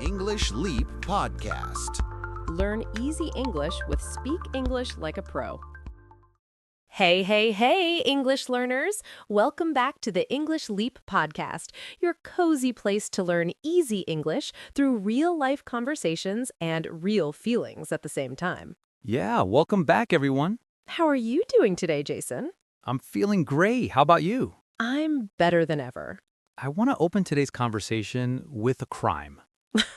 English Leap Podcast. Learn easy English with Speak English Like a Pro. Hey, hey, hey, English learners! Welcome back to the English Leap Podcast, your cozy place to learn easy English through real-life conversations and real feelings at the same time. Yeah, welcome back, everyone. How are you doing today, Jason? I'm feeling great. How about you? I'm better than ever. I want to open today's conversation with a crime,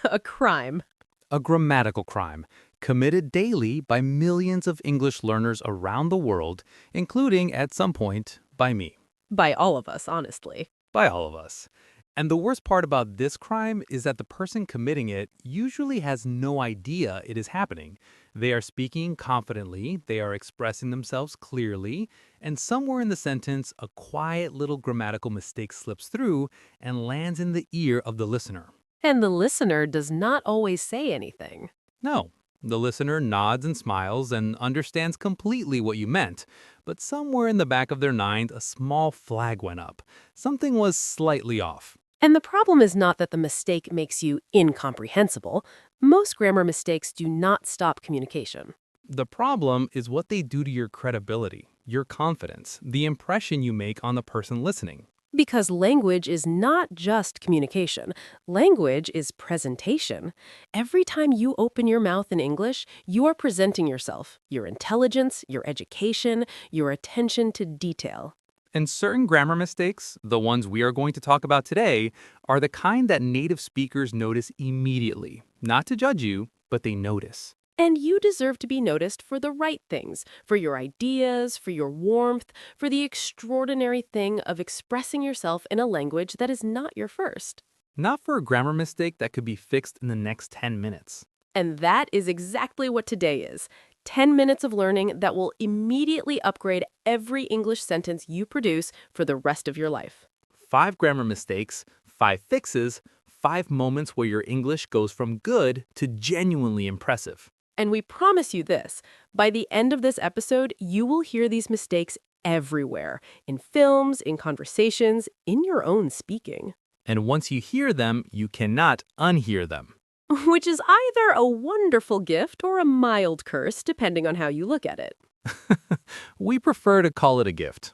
A crime. a grammatical crime, committed daily by millions of English learners around the world, including, at some point, by me, By all of us, honestly. by all of us. And the worst part about this crime is that the person committing it usually has no idea it is happening. They are speaking confidently, they are expressing themselves clearly, and somewhere in the sentence, a quiet little grammatical mistake slips through and lands in the ear of the listener. And the listener does not always say anything. No, the listener nods and smiles and understands completely what you meant, but somewhere in the back of their mind, a small flag went up. Something was slightly off. And the problem is not that the mistake makes you incomprehensible. Most grammar mistakes do not stop communication. The problem is what they do to your credibility, your confidence, the impression you make on the person listening. Because language is not just communication. Language is presentation. Every time you open your mouth in English, you are presenting yourself, your intelligence, your education, your attention to detail. And certain grammar mistakes, the ones we are going to talk about today, are the kind that native speakers notice immediately. Not to judge you, but they notice. And you deserve to be noticed for the right things, for your ideas, for your warmth, for the extraordinary thing of expressing yourself in a language that is not your first. Not for a grammar mistake that could be fixed in the next 10 minutes. And that is exactly what today is. 10 minutes of learning that will immediately upgrade every English sentence you produce for the rest of your life. 5 grammar mistakes, 5 fixes, 5 moments where your English goes from good to genuinely impressive. And we promise you this, by the end of this episode, you will hear these mistakes everywhere, in films, in conversations, in your own speaking. And once you hear them, you cannot unhear them. Which is either a wonderful gift or a mild curse, depending on how you look at it. We prefer to call it a gift.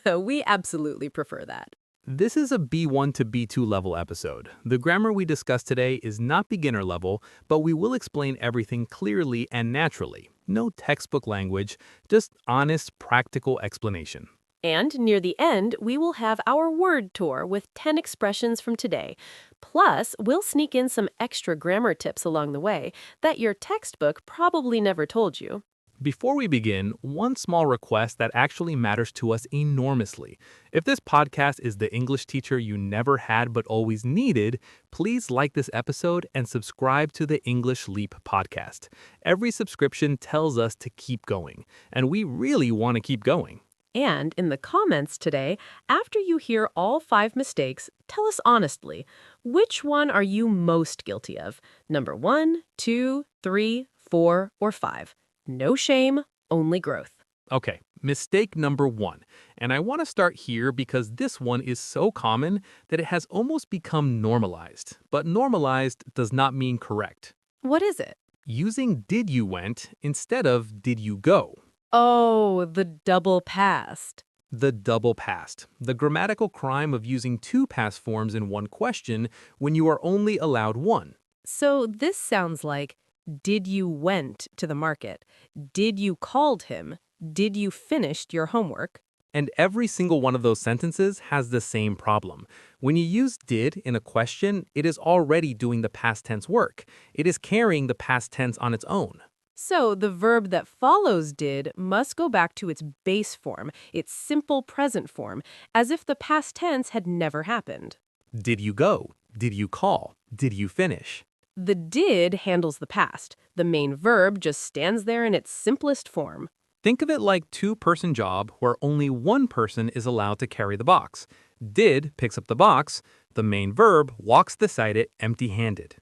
We absolutely prefer that. This is a B1 to B2 level episode. The grammar we discuss today is not beginner level, but we will explain everything clearly and naturally. No textbook language, just honest, practical explanation. And near the end, we will have our word tour with 10 expressions from today. Plus, we'll sneak in some extra grammar tips along the way that your textbook probably never told you. Before we begin, one small request that actually matters to us enormously. If this podcast is the English teacher you never had but always needed, please like this episode and subscribe to the English Leap podcast. Every subscription tells us to keep going, and we really want to keep going. And in the comments today, after you hear all 5 mistakes, tell us honestly, which one are you most guilty of? Number 1, 2, 3, 4, or 5. No shame, only growth. Okay, mistake number 1. And I want to start here because this one is so common that it has almost become normalized. But normalized does not mean correct. What is it? Using did you went instead of did you go. Oh, the double past. The double past, the grammatical crime of using 2 past forms in one question when you are only allowed one. So this sounds like, did you went to the market? Did you called him? Did you finished your homework? And every single one of those sentences has the same problem. When you use did in a question, it is already doing the past tense work. It is carrying the past tense on its own. So the verb that follows did must go back to its base form, its simple present form, as if the past tense had never happened. Did you go? Did you call? Did you finish? The did handles the past. The main verb just stands there in its simplest form. Think of it like 2-person job where only one person is allowed to carry the box. Did picks up the box. The main verb walks beside it empty-handed.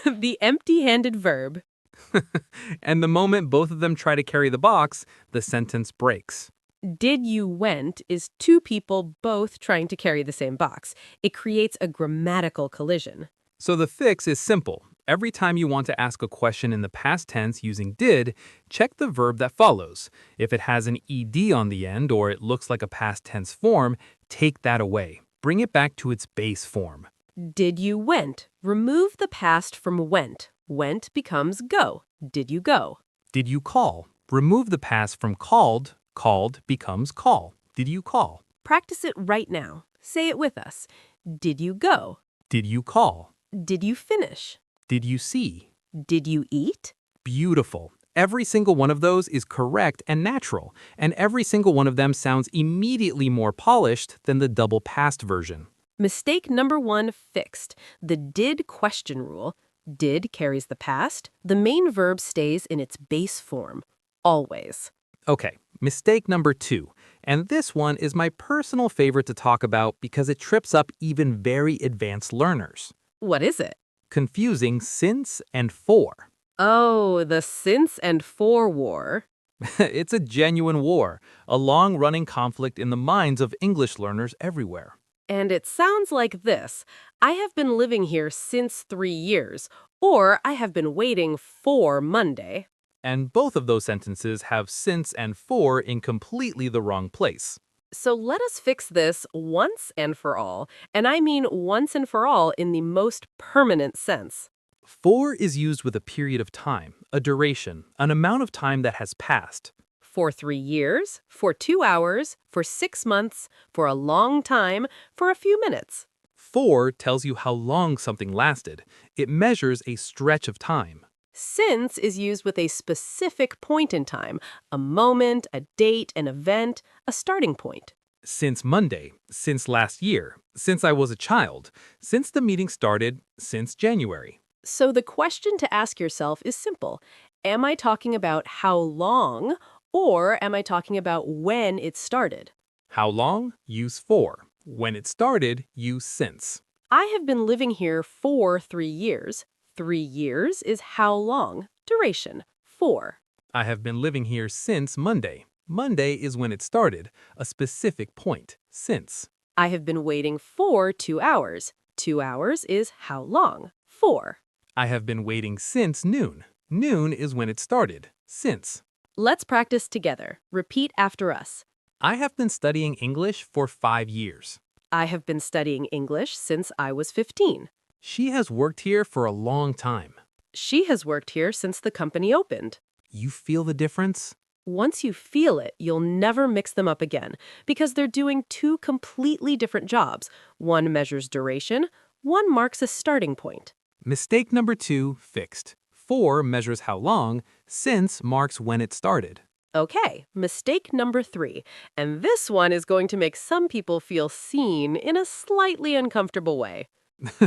The empty-handed verb. And the moment both of them try to carry the box, the sentence breaks. Did you went is 2 people both trying to carry the same box. It creates a grammatical collision. So the fix is simple. Every time you want to ask a question in the past tense using did, check the verb that follows. If it has an ed on the end or it looks like a past tense form, take that away. Bring it back to its base form. Did you went? Remove the past from went. Went becomes go. Did you go? Did you call? Remove the past from called. Called becomes call. Did you call? Practice it right now. Say it with us. Did you go? Did you call? Did you finish? Did you see? Did you eat? Beautiful. Every single one of those is correct and natural, and every single one of them sounds immediately more polished than the double past version. Mistake number 1 fixed. The did question rule. Did carries the past. The main verb stays in its base form. Always. Okay, mistake number 2. And this one is my personal favorite to talk about because it trips up even very advanced learners. What is it? Confusing since and for. Oh, the since and for war. It's a genuine war, a long-running conflict in the minds of English learners everywhere. And it sounds like this. I have been living here since 3 years, or I have been waiting for Monday. And both of those sentences have since and for in completely the wrong place. So let us fix this once and for all. And I mean once and for all in the most permanent sense. For is used with a period of time, a duration, an amount of time that has passed. For 3 years, for 2 hours, for 6 months, for a long time, for a few minutes. For tells you how long something lasted. It measures a stretch of time. Since is used with a specific point in time, a moment, a date, an event, a starting point. Since Monday, since last year, since I was a child, since the meeting started, since January. So the question to ask yourself is simple. Am I talking about how long, or am I talking about when it started? How long? Use for. When it started, use since. I have been living here for 3 years. 3 years is how long. Duration. For. I have been living here since Monday. Monday is when it started, a specific point, since. I have been waiting for 2 hours. 2 hours is how long. For. I have been waiting since noon. Noon is when it started, since. Let's practice together. Repeat after us. I have been studying English for 5 years. I have been studying English since I was 15. She has worked here for a long time. She has worked here since the company opened. You feel the difference? Once you feel it, you'll never mix them up again because they're doing 2 completely different jobs. One measures duration, one marks a starting point. Mistake number 2 fixed. For measures how long, since marks when it started. Okay, mistake number 3. And this one is going to make some people feel seen in a slightly uncomfortable way.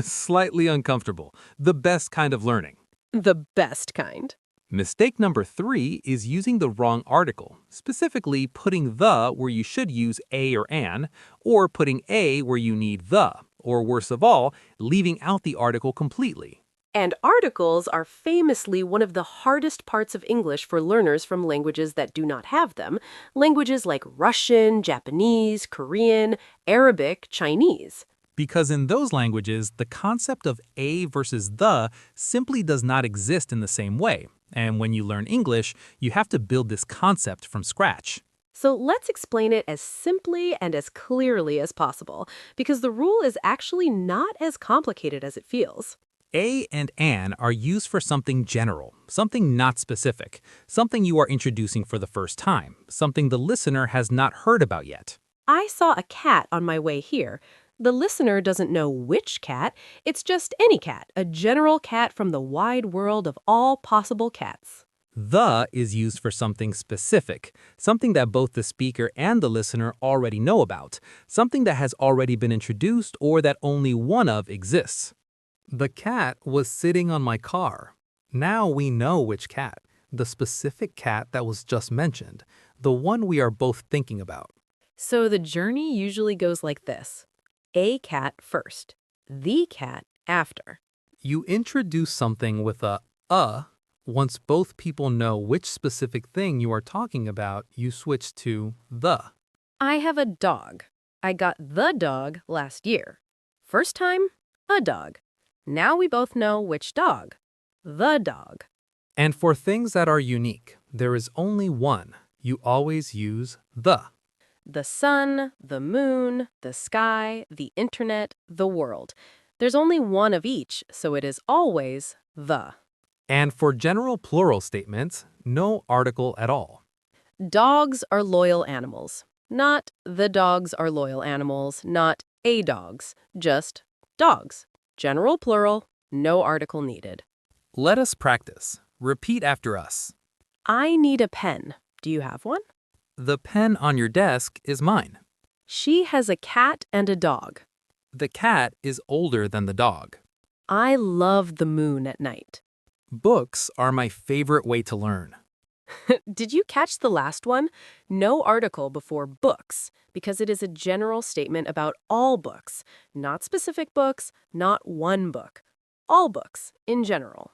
Slightly uncomfortable. The best kind of learning. The best kind. Mistake number 3 is using the wrong article, specifically putting the where you should use a or an, or putting a where you need the, or worse of all, leaving out the article completely. And articles are famously one of the hardest parts of English for learners from languages that do not have them, languages like Russian, Japanese, Korean, Arabic, Chinese. Because in those languages, the concept of a versus the simply does not exist in the same way. And when you learn English, you have to build this concept from scratch. So let's explain it as simply and as clearly as possible, because the rule is actually not as complicated as it feels. A and an are used for something general, something not specific, something you are introducing for the first time, something the listener has not heard about yet. I saw a cat on my way here. The listener doesn't know which cat, it's just any cat, a general cat from the wide world of all possible cats. The is used for something specific, something that both the speaker and the listener already know about, something that has already been introduced or that only one of exists. The cat was sitting on my car. Now we know which cat, the specific cat that was just mentioned, the one we are both thinking about. So the journey usually goes like this. A cat first, the cat after. You introduce something with a. Once both people know which specific thing you are talking about, you switch to the. I have a dog. I got the dog last year. First time, a dog. Now we both know which dog. The dog. And for things that are unique, there is only one. You always use the. The sun, the moon, the sky, the internet, the world. There's only one of each, so it is always the. And for general plural statements, no article at all. Dogs are loyal animals. Not the dogs are loyal animals, not a dogs, just dogs. General plural, no article needed. Let us practice. Repeat after us. I need a pen. Do you have one? The pen on your desk is mine. She has a cat and a dog. The cat is older than the dog. I love the moon at night. Books are my favorite way to learn. Did you catch the last one? No article before books, because it is a general statement about all books, not specific books, not one book. All books in general.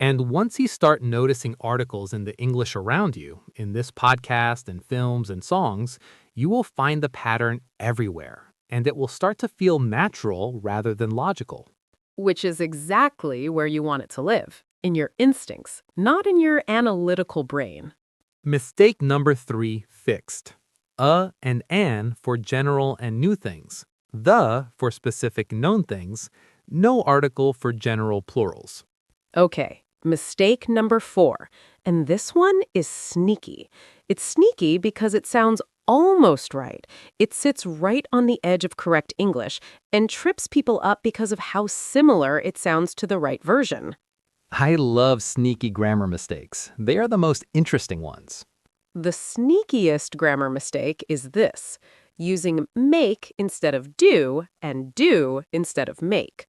And once you start noticing articles in the English around you, in this podcast and films and songs, you will find the pattern everywhere, and it will start to feel natural rather than logical. Which is exactly where you want it to live, in your instincts, not in your analytical brain. Mistake number 3 fixed. And an for general and new things. The for specific known things. No article for general plurals. Okay, mistake number 4, and this one is sneaky. It's sneaky because it sounds almost right. It sits right on the edge of correct English and trips people up because of how similar it sounds to the right version. I love sneaky grammar mistakes. They are the most interesting ones. The sneakiest grammar mistake is this, using make instead of do and do instead of make.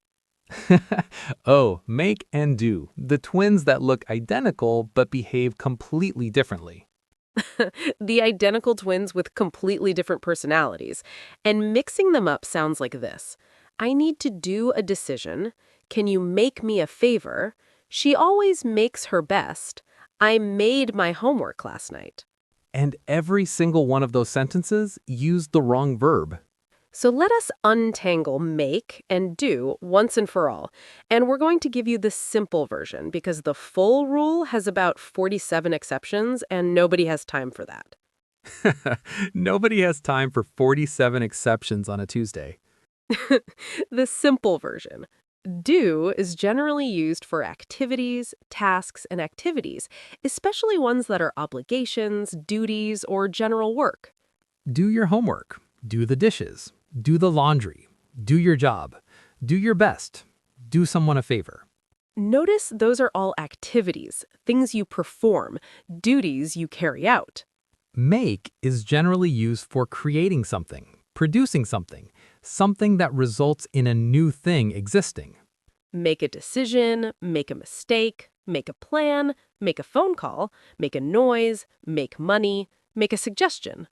Oh, make and do, the twins that look identical but behave completely differently. The identical twins with completely different personalities. And mixing them up sounds like this. I need to do a decision. Can you make me a favor? She always makes her best. I made my homework last night. And every single one of those sentences used the wrong verb. So let us untangle make and do once and for all. And we're going to give you the simple version because the full rule has about 47 exceptions and nobody has time for that. Nobody has time for 47 exceptions on a Tuesday. The simple version. Do is generally used for activities, tasks, and activities, especially ones that are obligations, duties, or general work. Do your homework. Do the dishes. Do the laundry. Do your job. Do your best. Do someone a favor. Notice those are all activities, things you perform, duties you carry out. Make is generally used for creating something, producing something, something that results in a new thing existing. Make a decision, make a mistake, make a plan, make a phone call, make a noise, make money, make a suggestion.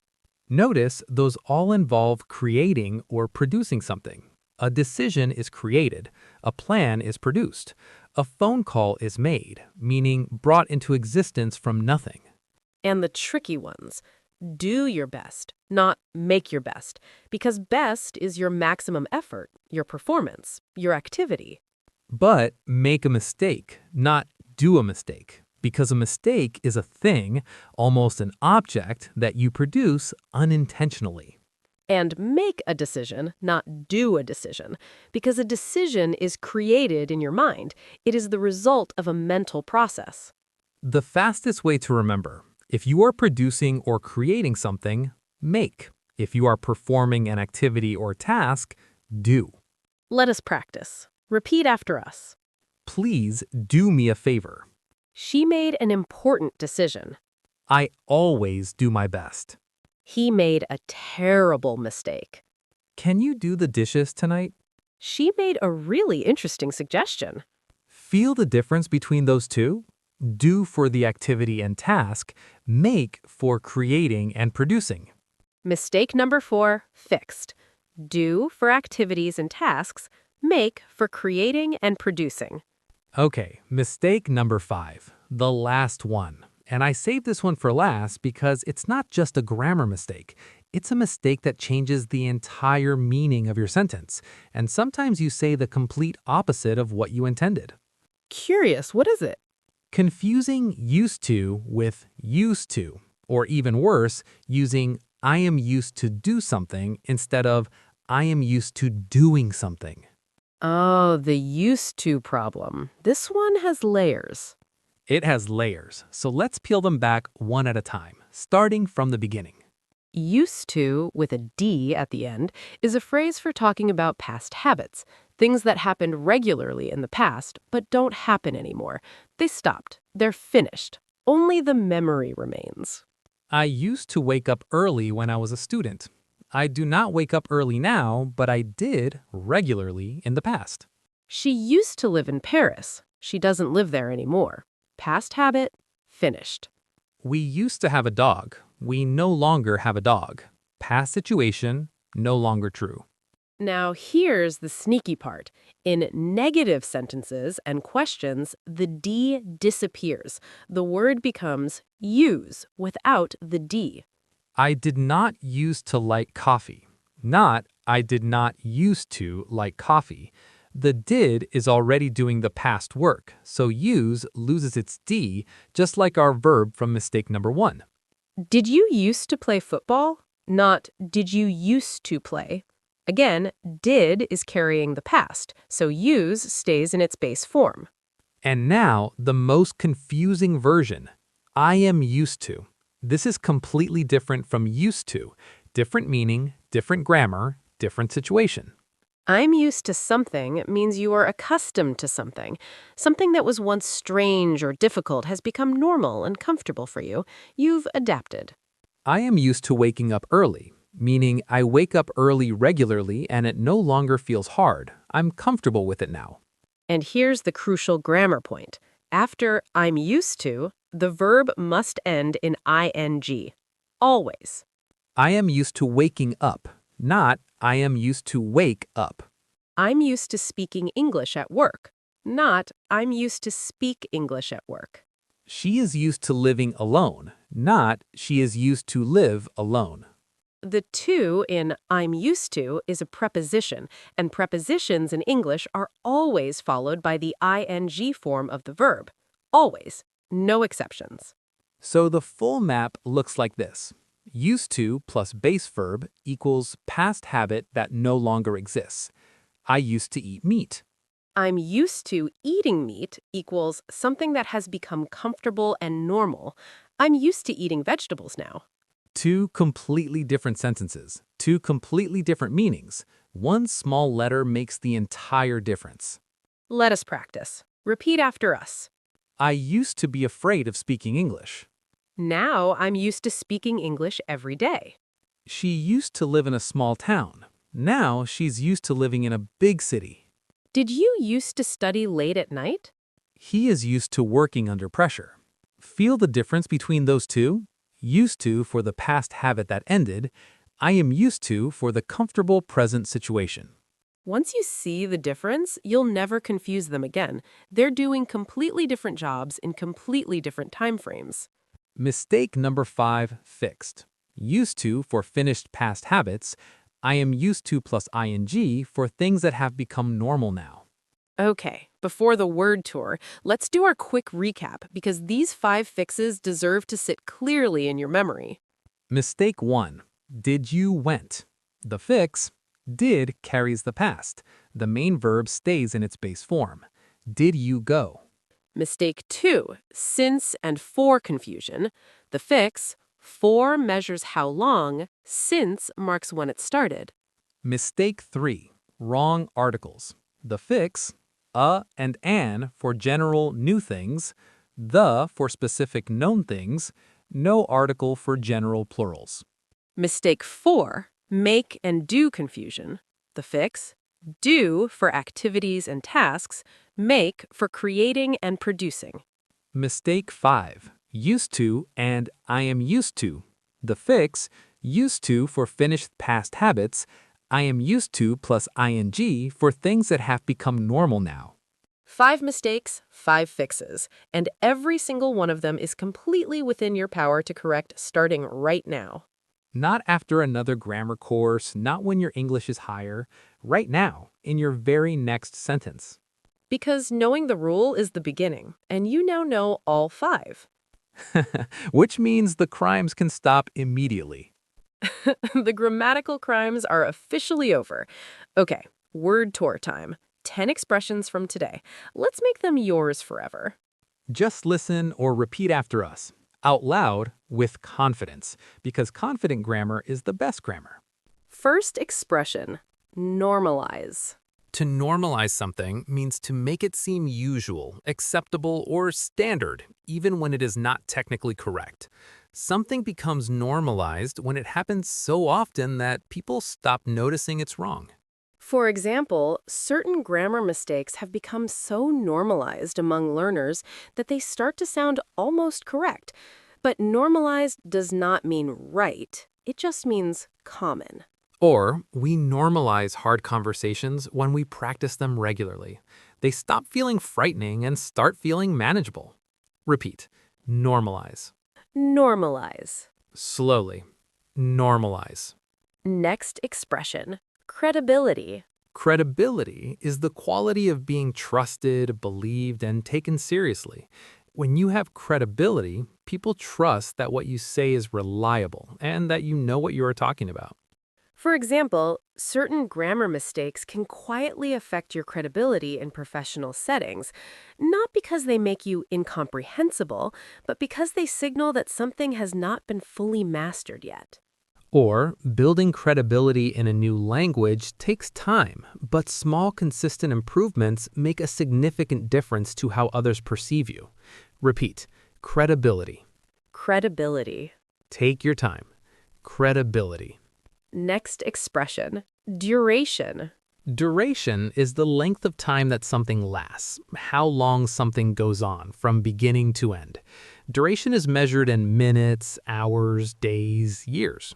Notice those all involve creating or producing something. A decision is created, a plan is produced, a phone call is made, meaning brought into existence from nothing. And the tricky ones. Do your best, not make your best, because best is your maximum effort, your performance, your activity. But make a mistake, not do a mistake, because a mistake is a thing, almost an object, that you produce unintentionally. And make a decision, not do a decision, because a decision is created in your mind. It is the result of a mental process. The fastest way to remember, if you are producing or creating something, make. If you are performing an activity or task, do. Let us practice. Repeat after us. Please do me a favor. She made an important decision. I always do my best. He made a terrible mistake. Can you do the dishes tonight? She made a really interesting suggestion. Feel the difference between those two? Do for the activity and task, make for creating and producing. Mistake number 4, fixed. Do for activities and tasks, make for creating and producing. Okay, mistake number 5, the last one. And I saved this one for last because it's not just a grammar mistake. It's a mistake that changes the entire meaning of your sentence, and sometimes you say the complete opposite of what you intended. Curious, what is it? Confusing used to with used to, or even worse, using I am used to do something instead of I am used to doing something. Oh, the used to problem. This one has layers. It has layers, so let's peel them back one at a time, starting from the beginning. Used to, with a D at the end, is a phrase for talking about past habits, things that happened regularly in the past but don't happen anymore. They stopped. They're finished. Only the memory remains. I used to wake up early when I was a student. I do not wake up early now, but I did regularly in the past. She used to live in Paris. She doesn't live there anymore. Past habit, finished. We used to have a dog. We no longer have a dog. Past situation, no longer true. Now, here's the sneaky part. In negative sentences and questions, the D disappears. The word becomes use without the D. I did not used to like coffee. Not, I did not used to like coffee. The did is already doing the past work, so use loses its D, just like our verb from mistake number 1. Did you used to play football? Not, did you used to play? Again, did is carrying the past, so use stays in its base form. And now, the most confusing version. I am used to. This is completely different from used to. Different meaning, different grammar, different situation. I'm used to something means you are accustomed to something. Something that was once strange or difficult has become normal and comfortable for you. You've adapted. I am used to waking up early, meaning I wake up early regularly and it no longer feels hard. I'm comfortable with it now. And here's the crucial grammar point. After I'm used to, the verb must end in ing. Always. I am used to waking up, not I am used to wake up. I'm used to speaking English at work, not I'm used to speak English at work. She is used to living alone, not she is used to live alone. The to in I'm used to is a preposition, and prepositions in English are always followed by the ing form of the verb. Always. No exceptions. So the full map looks like this. Used to plus base verb equals past habit that no longer exists. I used to eat meat. I'm used to eating meat equals something that has become comfortable and normal. I'm used to eating vegetables now. Two completely different sentences, two completely different meanings. One small letter makes the entire difference. Let us practice. Repeat after us. I used to be afraid of speaking English. Now I'm used to speaking English every day. She used to live in a small town. Now she's used to living in a big city. Did you used to study late at night? He is used to working under pressure. Feel the difference between those two? Used to for the past habit that ended. I am used to for the comfortable present situation. Once you see the difference, you'll never confuse them again. They're doing completely different jobs in completely different time frames. Mistake number 5 fixed. Used to for finished past habits. I am used to plus ing for things that have become normal now. Okay, before the word tour, let's do our quick recap because these 5 fixes deserve to sit clearly in your memory. Mistake 1. Did you went. The fix, did carries the past. The main verb stays in its base form. Did you go? Mistake 2, since and for confusion. The fix, for measures how long, since marks when it started. Mistake 3. Wrong articles. The fix, and an for general new things, the for specific known things, no article for general plurals. Mistake 4, make and do confusion. The fix, do for activities and tasks, make for creating and producing. Mistake 5. Used to and I am used to. The fix, used to for finished past habits, I am used to plus ing for things that have become normal now. 5 mistakes, 5 fixes, and every single one of them is completely within your power to correct starting right now. Not after another grammar course, not when your English is higher, right now, in your very next sentence. Because knowing the rule is the beginning, and you now know all 5. Which means the crimes can stop immediately. The grammatical crimes are officially over. Okay, word tour time. 10 expressions from today. Let's make them yours forever. Just listen or repeat after us, out loud with confidence, because confident grammar is the best grammar. First expression, normalize. To normalize something means to make it seem usual, acceptable, or standard, even when it is not technically correct. Something becomes normalized when it happens so often that people stop noticing it's wrong. For example, certain grammar mistakes have become so normalized among learners that they start to sound almost correct. But normalized does not mean right. It just means common. Or we normalize hard conversations when we practice them regularly. They stop feeling frightening and start feeling manageable. Repeat. Normalize. Normalize. Slowly. Normalize. Next expression, credibility. Credibility is the quality of being trusted, believed, and taken seriously. When you have credibility, people trust that what you say is reliable and that you know what you are talking about. For example, certain grammar mistakes can quietly affect your credibility in professional settings, not because they make you incomprehensible, but because they signal that something has not been fully mastered yet. Or, building credibility in a new language takes time, but small, consistent improvements make a significant difference to how others perceive you. Repeat. Credibility. Credibility. Take your time. Credibility. Next expression, duration. Duration is the length of time that something lasts, how long something goes on, from beginning to end. Duration is measured in minutes, hours, days, years.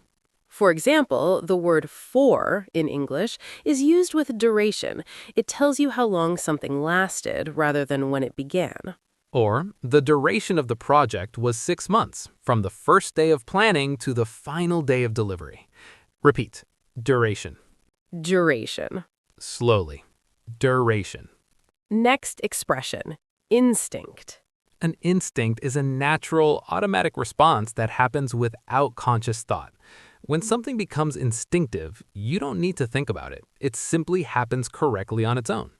For example, the word for in English is used with duration. It tells you how long something lasted rather than when it began. Or, the duration of the project was 6 months, from the first day of planning to the final day of delivery. Repeat. Duration. Duration. Slowly. Duration. Next expression, instinct. An instinct is a natural, automatic response that happens without conscious thought. When something becomes instinctive, you don't need to think about it. It simply happens correctly on its own.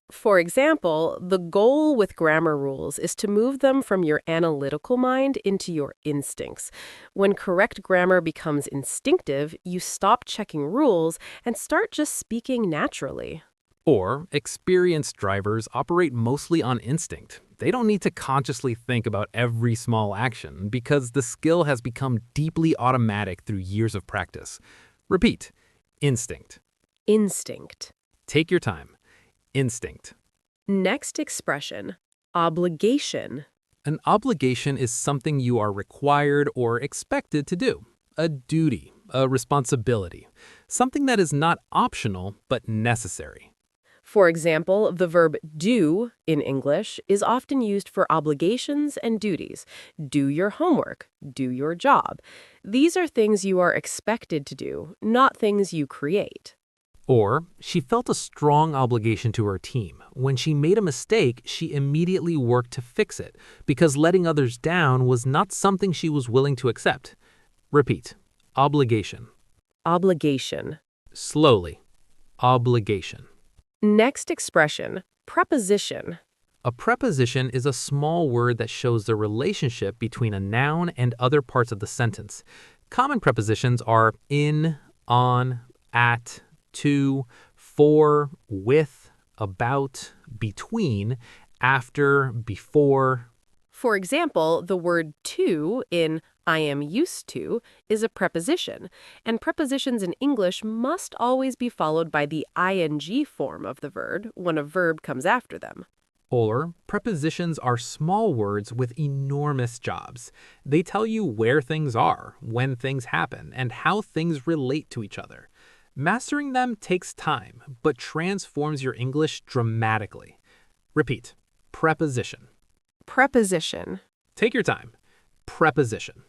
For example, the goal with grammar rules is to move them from your analytical mind into your instincts. When correct grammar becomes instinctive, you stop checking rules and start just speaking naturally. Or, experienced drivers operate mostly on instinct. They don't need to consciously think about every small action because the skill has become deeply automatic through years of practice. Repeat. Instinct. Instinct. Take your time. Instinct. Next expression, obligation. An obligation is something you are required or expected to do. A duty, a responsibility, something that is not optional but necessary. For example, the verb do in English is often used for obligations and duties. Do your homework. Do your job. These are things you are expected to do, not things you create. Or, she felt a strong obligation to her team. When she made a mistake, she immediately worked to fix it, because letting others down was not something she was willing to accept. Repeat. Obligation. Obligation. Slowly. Obligation. Next expression, preposition. A preposition is a small word that shows the relationship between a noun and other parts of the sentence. Common prepositions are in, on, at, to, for, with, about, between, after, before. For example, the word to in I am used to is a preposition, and prepositions in English must always be followed by the ing form of the verb when a verb comes after them. Or, prepositions are small words with enormous jobs. They tell you where things are, when things happen, and how things relate to each other. Mastering them takes time, but transforms your English dramatically. Repeat. Preposition. Preposition. Take your time. Preposition.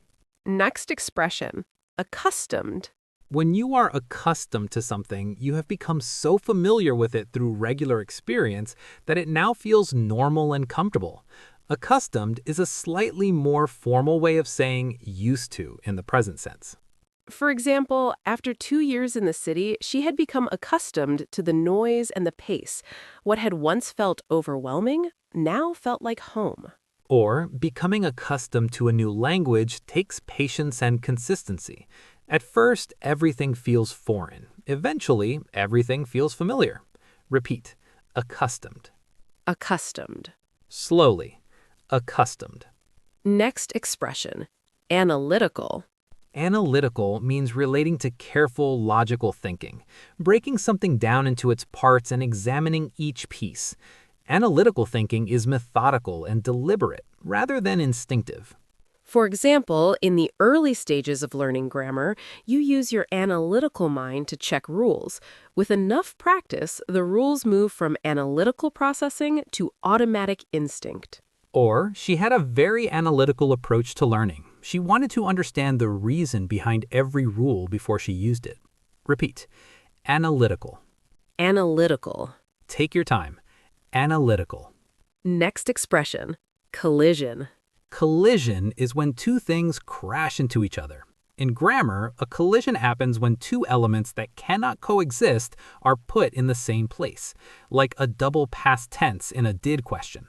Next expression, accustomed. When you are accustomed to something, you have become so familiar with it through regular experience that it now feels normal and comfortable. Accustomed is a slightly more formal way of saying used to in the present sense. For example, after 2 years in the city, she had become accustomed to the noise and the pace. What had once felt overwhelming now felt like home. Or, becoming accustomed to a new language takes patience and consistency. At first, everything feels foreign. Eventually, everything feels familiar. Repeat. Accustomed. Accustomed. Slowly. Accustomed. Next expression, analytical. Analytical means relating to careful, logical thinking, breaking something down into its parts and examining each piece. Analytical thinking is methodical and deliberate, rather than instinctive. For example, in the early stages of learning grammar, you use your analytical mind to check rules. With enough practice, the rules move from analytical processing to automatic instinct. Or, she had a very analytical approach to learning. She wanted to understand the reason behind every rule before she used it. Repeat. Analytical. Analytical. Take your time. Analytical. Next expression, collision. Collision is when two things crash into each other. In grammar, a collision happens when two elements that cannot coexist are put in the same place, like a double past tense in a did question.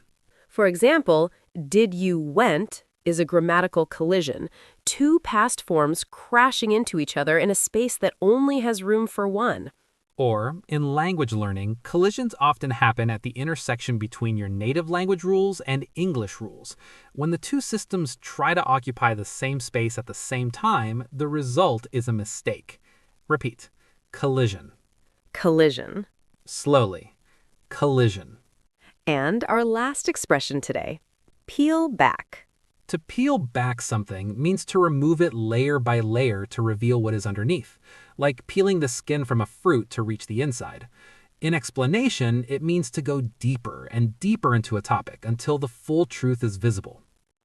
For example, did you went is a grammatical collision, two past forms crashing into each other in a space that only has room for one. Or, in language learning, collisions often happen at the intersection between your native language rules and English rules. When the two systems try to occupy the same space at the same time, the result is a mistake. Repeat. Collision. Collision. Slowly. Collision. And our last expression today, peel back. To peel back something means to remove it layer by layer to reveal what is underneath, like peeling the skin from a fruit to reach the inside. In explanation, it means to go deeper and deeper into a topic until the full truth is visible.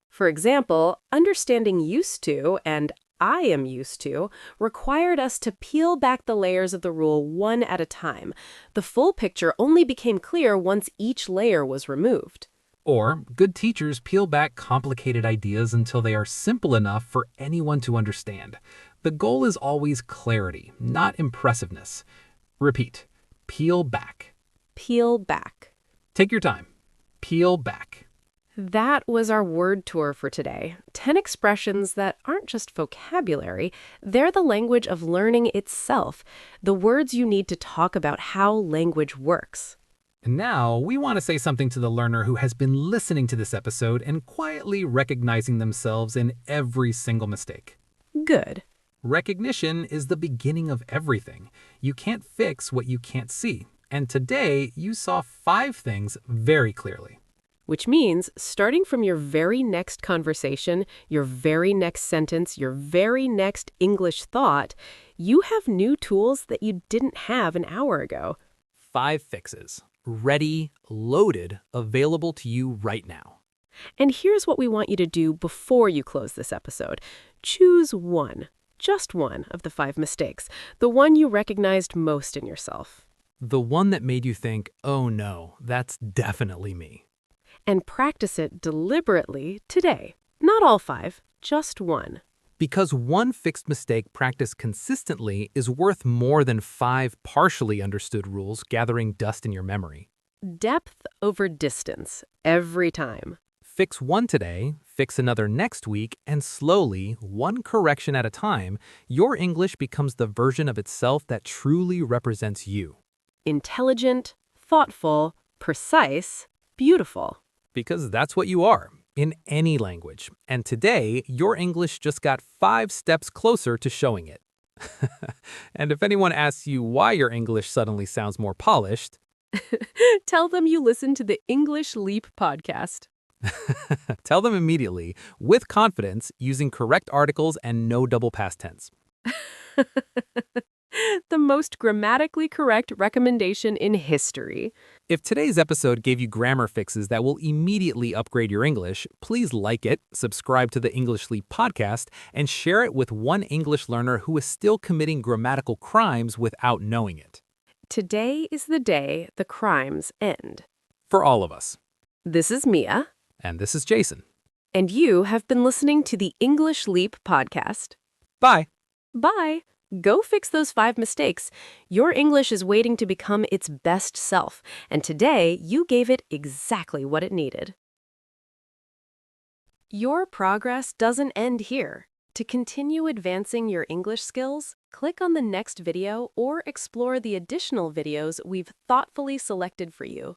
For example, understanding used to and I am used to required us to peel back the layers of the rule one at a time. The full picture only became clear once each layer was removed. Or, good teachers peel back complicated ideas until they are simple enough for anyone to understand. The goal is always clarity, not impressiveness. Repeat. Peel back. Peel back. Take your time. Peel back. That was our word tour for today. 10 expressions that aren't just vocabulary, they're the language of learning itself, the words you need to talk about how language works. And now, we want to say something to the learner who has been listening to this episode and quietly recognizing themselves in every single mistake. Good. Recognition is the beginning of everything. You can't fix what you can't see. And today, you saw 5 things very clearly. Which means, starting from your very next conversation, your very next sentence, your very next English thought, you have new tools that you didn't have an hour ago. 5 fixes. Ready, loaded, available to you right now. And here's what we want you to do before you close this episode. Choose one, just one of the 5 mistakes, the one you recognized most in yourself. The one that made you think, oh no, that's definitely me. And practice it deliberately today. Not all 5, just one. Because one fixed mistake practiced consistently is worth more than 5 partially understood rules gathering dust in your memory. Depth over distance, every time. Fix one today, fix another next week, and slowly, one correction at a time, your English becomes the version of itself that truly represents you. Intelligent, thoughtful, precise, beautiful. Because that's what you are, in any language. And today, your English just got 5 steps closer to showing it. And if anyone asks you why your English suddenly sounds more polished, tell them you listen to the English Leap podcast. tell them immediately, with confidence, using correct articles and no double past tense. The most grammatically correct recommendation in history. If today's episode gave you grammar fixes that will immediately upgrade your English, please like it, subscribe to the English Leap podcast, and share it with one English learner who is still committing grammatical crimes without knowing it. Today is the day the crimes end. For all of us. This is Mia, And this is Jason. and you have been listening to the English Leap podcast. Bye. Bye. Go fix those 5 mistakes. Your English is waiting to become its best self, and today you gave it exactly what it needed. Your progress doesn't end here. To continue advancing your English skills, click on the next video or explore the additional videos we've thoughtfully selected for you.